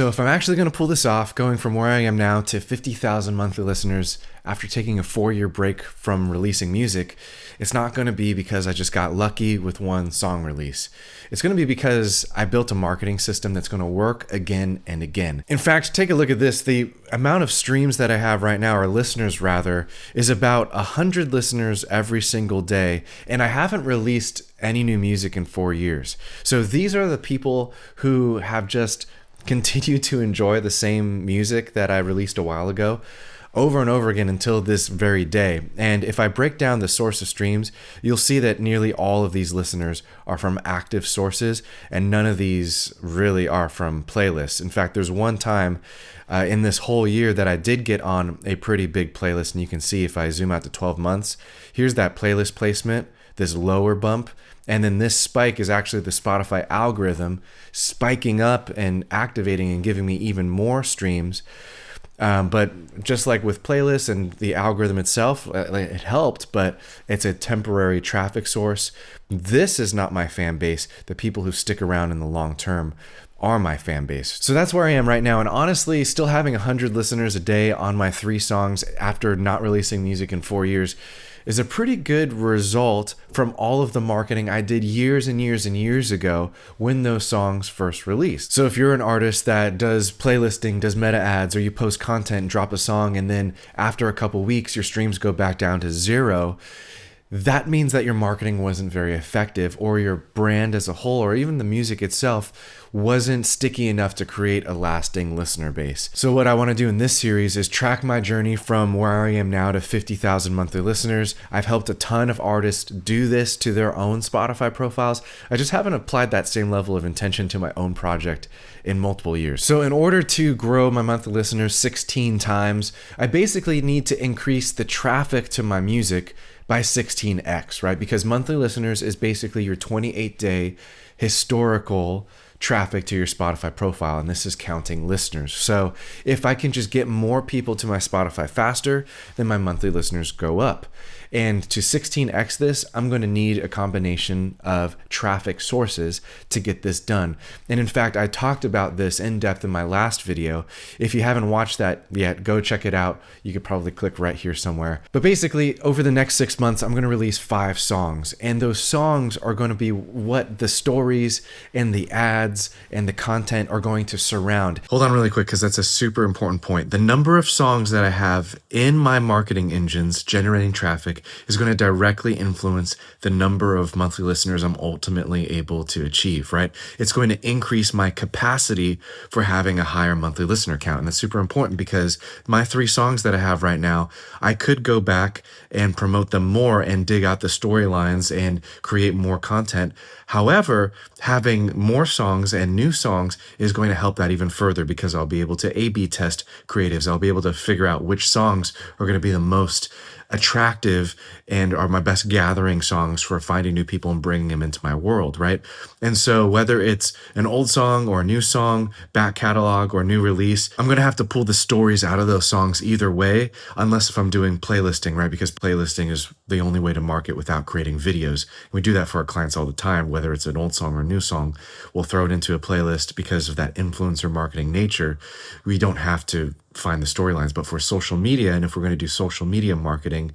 So if I'm actually going to pull this off, going from where I am now to 50,000 monthly listeners after taking a 4-year break from releasing music, it's not going to be because I just got lucky with one song release. It's going to be because I built a marketing system that's going to work again and again. In fact, take a look at this. The amount of streams that I have right now, or listeners rather, is about 100 listeners every single day, and I haven't released any new music in 4 years. So these are the people who have just continued to enjoy the same music that I released a while ago over and over again until this very day. And if I break down the source of streams, you'll see that nearly all of these listeners are from active sources, and none of these really are from playlists. In fact, there's one time in this whole year that I did get on a pretty big playlist, and you can see if I zoom out to 12 months, here's that playlist placement, this lower bump, and then this spike is actually the Spotify algorithm spiking up and activating and giving me even more streams. But just like with playlists and the algorithm itself, it helped, but it's a temporary traffic source. This is not my fan base. The people who stick around in the long term are my fan base. So that's where I am right now. And honestly, still having 100 listeners a day on my 3 songs after not releasing music in 4 years is a pretty good result from all of the marketing I did years and years and years ago when those songs first released. So if you're an artist that does playlisting, does meta ads, or you post content, drop a song, and then after a couple weeks, your streams go back down to 0, that means that your marketing wasn't very effective, or your brand as a whole, or even the music itself wasn't sticky enough to create a lasting listener base. So what I want to do in this series is track my journey from where I am now to 50,000 monthly listeners. I've helped a ton of artists do this to their own Spotify profiles. I just haven't applied that same level of intention to my own project in multiple years. So in order to grow my monthly listeners 16 times, I basically need to increase the traffic to my music by 16x, right? Because monthly listeners is basically your 28-day historical traffic to your Spotify profile, and this is counting listeners. So if I can just get more people to my Spotify faster, then my monthly listeners go up. And to 16x this, I'm going to need a combination of traffic sources to get this done. And in fact, I talked about this in depth in my last video. If you haven't watched that yet, go check it out. You could probably click right here somewhere. But basically, over the next 6 months, I'm going to release 5 songs. And those songs are going to be what the stories and the ads and the content are going to surround. Hold on really quick, because that's a super important point. The number of songs that I have in my marketing engines generating traffic is going to directly influence the number of monthly listeners I'm ultimately able to achieve, right? It's going to increase my capacity for having a higher monthly listener count. And that's super important because my 3 songs that I have right now, I could go back and promote them more and dig out the storylines and create more content. However, having more songs and new songs is going to help that even further because I'll be able to A/B test creatives. I'll be able to figure out which songs are going to be the most attractive and are my best gathering songs for finding new people and bringing them into my world, right? And so whether it's an old song or a new song, back catalog or new release, I'm going to have to pull the stories out of those songs either way, unless if I'm doing playlisting, right? Because playlisting is the only way to market without creating videos. We do that for our clients all the time, whether it's an old song or a new song, we'll throw it into a playlist because of that influencer marketing nature. We don't have to find the storylines, but for social media, and if we're going to do social media marketing,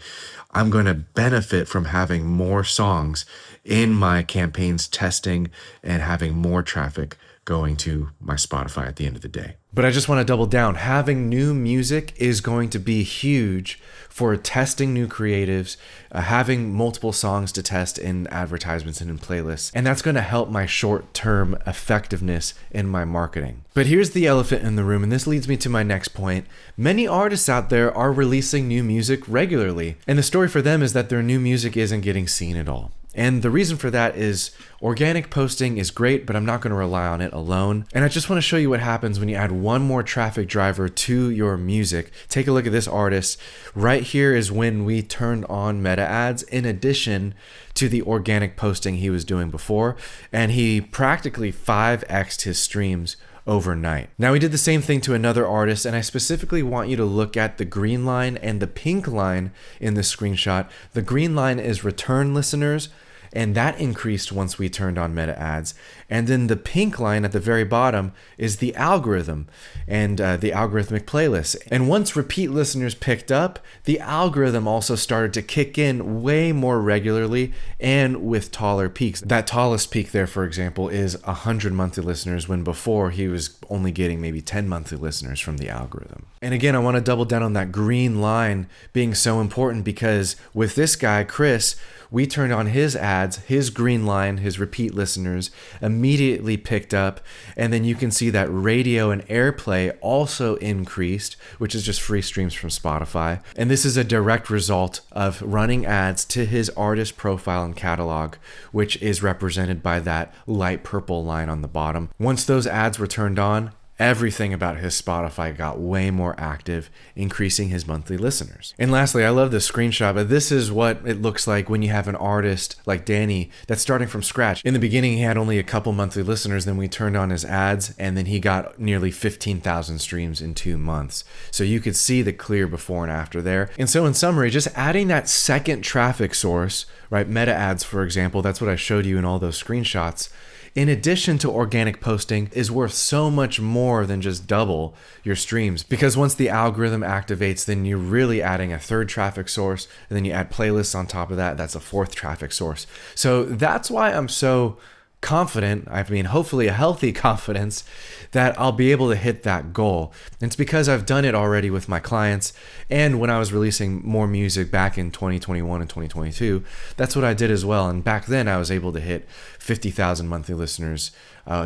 I'm going to benefit from having more songs in my campaigns testing and having more traffic going to my Spotify at the end of the day. But I just want to double down. Having new music is going to be huge for testing new creatives, having multiple songs to test in advertisements and in playlists. And that's going to help my short-term effectiveness in my marketing. But here's the elephant in the room, and this leads me to my next point. Many artists out there are releasing new music regularly, and the story for them is that their new music isn't getting seen at all. And the reason for that is organic posting is great, but I'm not going to rely on it alone. And I just want to show you what happens when you add one more traffic driver to your music. Take a look at this artist. Right here is when we turned on meta ads in addition to the organic posting he was doing before. And he practically 5x'd his streams overnight. Now we did the same thing to another artist, and I specifically want you to look at the green line and the pink line in this screenshot. The green line is return listeners, and that increased once we turned on meta ads. And then the pink line at the very bottom is the algorithm and the algorithmic playlist. And once repeat listeners picked up, the algorithm also started to kick in way more regularly and with taller peaks. That tallest peak there, for example, is 100 monthly listeners, when before he was only getting maybe 10 monthly listeners from the algorithm. And again, I want to double down on that green line being so important, because with this guy, Chris, we turned on his ads, his green line, his repeat listeners immediately picked up. And then you can see that radio and airplay also increased, which is just free streams from Spotify. And this is a direct result of running ads to his artist profile and catalog, which is represented by that light purple line on the bottom. Once those ads were turned on, everything about his Spotify got way more active, increasing his monthly listeners. And lastly, I love this screenshot, but this is what it looks like when you have an artist like Danny that's starting from scratch. In the beginning, he had only a couple monthly listeners, then we turned on his ads, and then he got nearly 15,000 streams in 2 months. So you could see the clear before and after there. And so in summary, just adding that second traffic source, right? Meta ads, for example, that's what I showed you in all those screenshots, in addition to organic posting, is worth so much more than just double your streams. Because once the algorithm activates, then you're really adding a third traffic source, and then you add playlists on top of that. That's a fourth traffic source. So that's why I'm so confident, I mean, hopefully a healthy confidence, that I'll be able to hit that goal. And it's because I've done it already with my clients. And when I was releasing more music back in 2021 and 2022, that's what I did as well. And back then I was able to hit 50,000 monthly listeners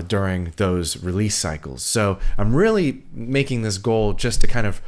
during those release cycles. So I'm really making this goal just to kind of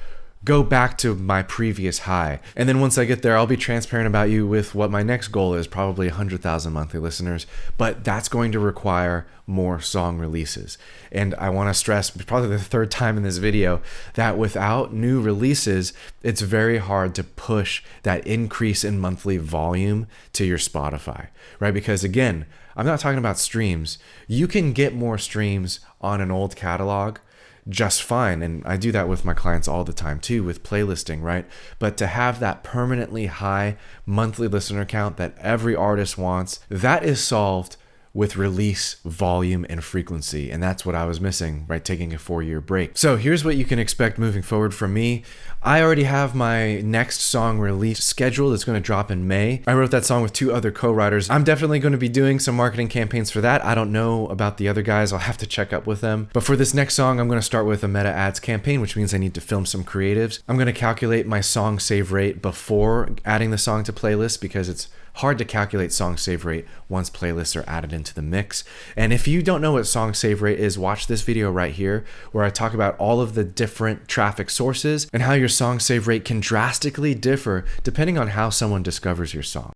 go back to my previous high. And then once I get there, I'll be transparent about you with what my next goal is, probably 100,000 monthly listeners, but that's going to require more song releases. And I want to stress, probably the third time in this video, that without new releases, it's very hard to push that increase in monthly volume to your Spotify, right? Because again, I'm not talking about streams. You can get more streams on an old catalog just fine. And I do that with my clients all the time too, with playlisting, right? But to have that permanently high monthly listener count that every artist wants, that is solved with release volume and frequency. And that's what I was missing, right? Taking a 4-year break. So here's what you can expect moving forward from me. I already have my next song release scheduled. It's going to drop in May. I wrote that song with 2 other co-writers. I'm definitely going to be doing some marketing campaigns for that. I don't know about the other guys. I'll have to check up with them. But for this next song, I'm going to start with a meta ads campaign, which means I need to film some creatives. I'm going to calculate my song save rate before adding the song to playlists, because it's hard to calculate song save rate once playlists are added into the mix. And if you don't know what song save rate is, watch this video right here where I talk about all of the different traffic sources and how your song save rate can drastically differ depending on how someone discovers your song.